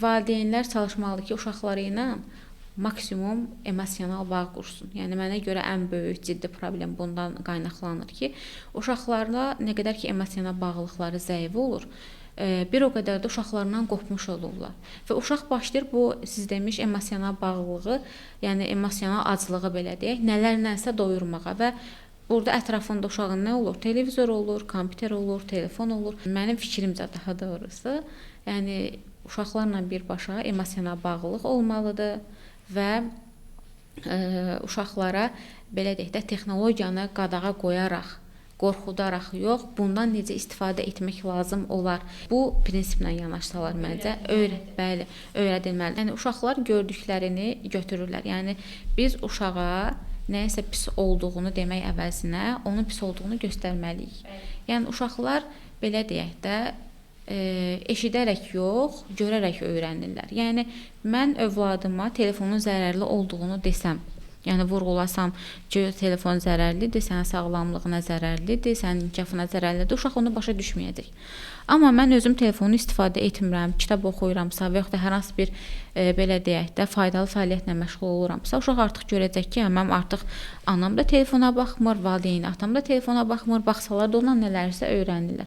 valideynlər çalışmalıdır ki, uşaqları ilə maksimum emosional bağ qursun. Yəni mənə görə ən böyük ciddi problem bundan qaynaqlanır ki, uşaqlarla nə qədər ki emosional bağlılıqları zəif olur, bir o qədər də uşaqlarından qopmuş olurlar. Və uşaq başlayır bu siz demiş emosional bağlılığı, yəni emosional aclığı belə deyək, nələrlənsə doyurmağa və burada ətrafında uşağın nə olur? Televizor olur, kompüter olur, telefon olur. Mənim fikrimcə daha doğrusu, yəni uşaqlarla birbaşa emosional bağlılıq olmalıdır və uşaqlara belə deyək də texnologiyanı qadağa qoyaraq, qorxudaraq yox, bundan necə istifadə etmək lazım olar. Bu prinsiplə yanaşsalar məncə bəli, öyrədilməli. Yəni uşaqlar gördüklərini götürürlər. Yəni biz uşağa nəyisə pis olduğunu demək əvəzinə onun pis olduğunu göstərməliyik. Yəni uşaqlar belə deyək də eşidərək yox, görərək öyrənirlər. Yəni mən övladıma telefonun zərərli olduğunu desəm, yəni vurğulasam ki, telefon zərərlidir, sənin sağlamlığına zərərlidir, sənin inkişafına zərərlidir, uşaq onu başa düşməyəcək. Amma mən özüm telefonu istifadə etmirəm, kitab oxuyuramsa və yaxud da hər hansı bir belə deyək də faydalı fəaliyyətlə məşğul oluramsa, uşaq artıq görəcək ki, mənim artıq anam da telefona baxmır, valideyn atam da telefona baxmır, baxsalar da ondan nələrsə öyrənirlər.